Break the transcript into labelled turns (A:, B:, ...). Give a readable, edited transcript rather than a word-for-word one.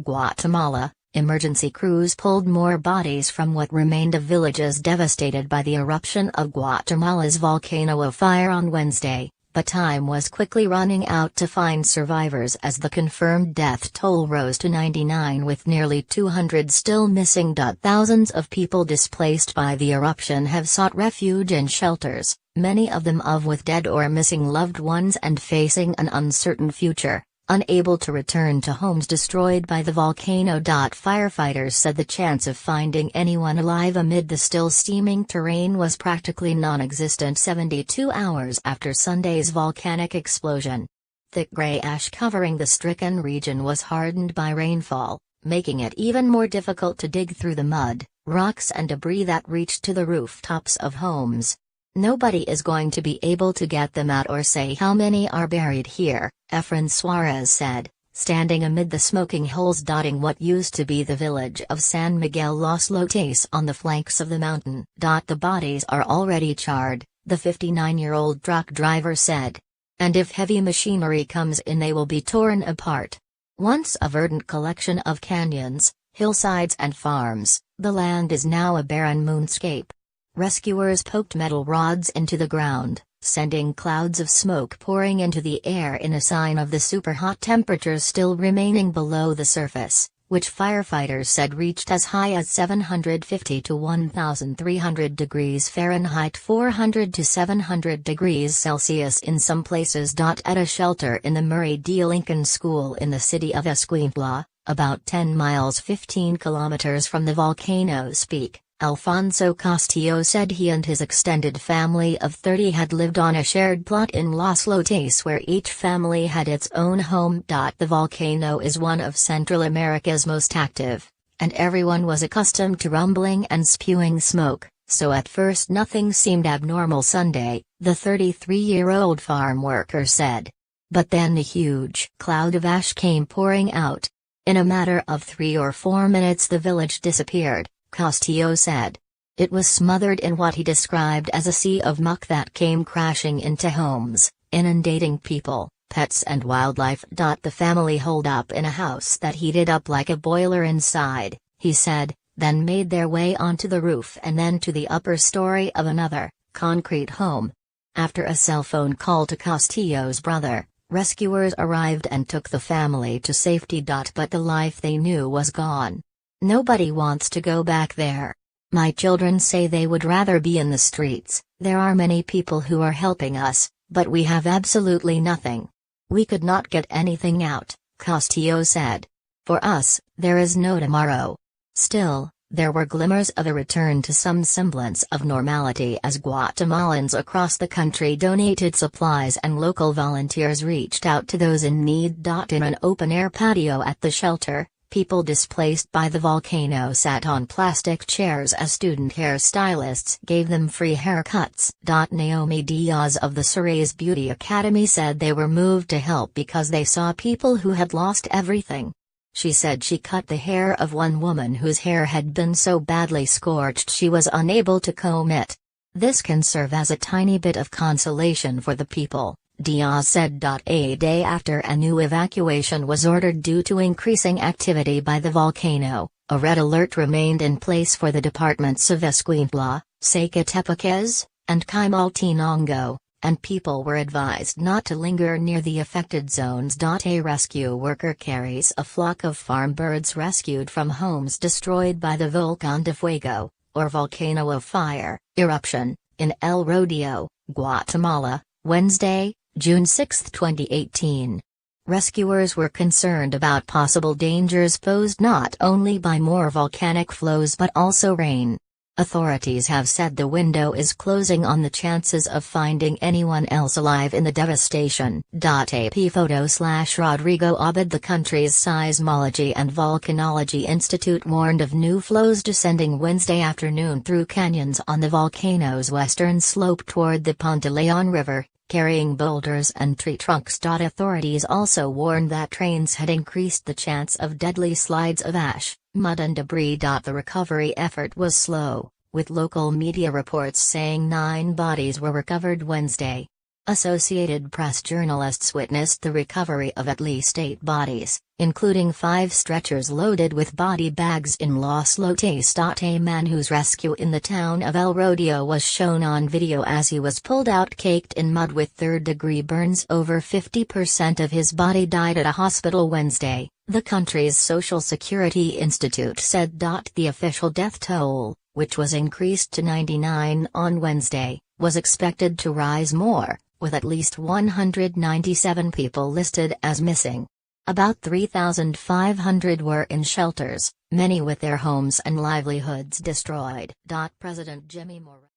A: Guatemala, emergency crews pulled more bodies from what remained of villages devastated by the eruption of Guatemala's volcano of fire on Wednesday, but time was quickly running out to find survivors as the confirmed death toll rose to 99 with nearly 200 still missing. Thousands of people displaced by the eruption have sought refuge in shelters, many of them with dead or missing loved ones and facing an uncertain future, unable to return to homes destroyed by the volcano. Firefighters said the chance of finding anyone alive amid the still steaming terrain was practically non-existent 72 hours after Sunday's volcanic explosion. Thick gray ash covering the stricken region was hardened by rainfall, making it even more difficult to dig through the mud, rocks and debris that reached to the rooftops of homes. Nobody is going to be able to get them out or say how many are buried here, Efrain Suarez said, standing amid the smoking holes dotting what used to be the village of San Miguel Los Lotes on the flanks of the mountain. The bodies are already charred, the 59-year-old truck driver said. And if heavy machinery comes in, they will be torn apart. Once a verdant collection of canyons, hillsides and farms, the land is now a barren moonscape. Rescuers poked metal rods into the ground, sending clouds of smoke pouring into the air in a sign of the super hot temperatures still remaining below the surface, which firefighters said reached as high as 750 to 1,300 degrees Fahrenheit 400 to 700 degrees Celsius in some places. At a shelter in the Murray D. Lincoln School in the city of Escuintla, about 10 miles 15 kilometers from the volcano's peak, Alfonso Castillo said he and his extended family of 30 had lived on a shared plot in Los Lotes where each family had its own home. The volcano is one of Central America's most active, and everyone was accustomed to rumbling and spewing smoke, so at first nothing seemed abnormal Sunday, the 33-year-old farm worker said. But then a huge cloud of ash came pouring out. In a matter of 3 or 4 minutes the village disappeared, Castillo said. It was smothered in what he described as a sea of muck that came crashing into homes, inundating people, pets and wildlife. The family holed up in a house that heated up like a boiler inside, he said, then made their way onto the roof and then to the upper story of another, concrete home. After a cell phone call to Castillo's brother, rescuers arrived and took the family to safety. But the life they knew was gone. Nobody wants to go back there. My children say they would rather be in the streets. There are many people who are helping us, but we have absolutely nothing. We could not get anything out, Castillo said. For us, there is no tomorrow. Still, there were glimmers of a return to some semblance of normality as Guatemalans across the country donated supplies and local volunteers reached out to those in need. In an open-air patio at the shelter, people displaced by the volcano sat on plastic chairs as student hairstylists gave them free haircuts. Naomi Diaz of the Surrey's Beauty Academy said they were moved to help because they saw people who had lost everything. She said she cut the hair of one woman whose hair had been so badly scorched she was unable to comb it. This can serve as a tiny bit of consolation for the people, Diaz said. A day after a new evacuation was ordered due to increasing activity by the volcano, a red alert remained in place for the departments of Escuintla, Zacatepec, and Chimaltenango, and people were advised not to linger near the affected zones. A rescue worker carries a flock of farm birds rescued from homes destroyed by the Volcán de Fuego, or volcano of fire, eruption, in El Rodeo, Guatemala, Wednesday, June 6, 2018. Rescuers were concerned about possible dangers posed not only by more volcanic flows but also rain. Authorities have said the window is closing on the chances of finding anyone else alive in the devastation. AP photo/Rodrigo Abad. The country's Seismology and Volcanology Institute warned of new flows descending Wednesday afternoon through canyons on the volcano's western slope toward the Pantaleon River, carrying boulders and tree trunks. Authorities also warned that trains had increased the chance of deadly slides of ash, mud and debris. The recovery effort was slow, with local media reports saying 9 bodies were recovered Wednesday. Associated Press journalists witnessed the recovery of at least 8 bodies, including 5 stretchers loaded with body bags in Los Lotes. A man whose rescue in the town of El Rodeo was shown on video as he was pulled out caked in mud with third-degree burns. Over 50% of his body died at a hospital Wednesday, the country's Social Security Institute said. The official death toll, which was increased to 99 on Wednesday, was expected to rise more, with at least 197 people listed as missing. About 3,500 were in shelters, many with their homes and livelihoods destroyed. President Jimmy Morales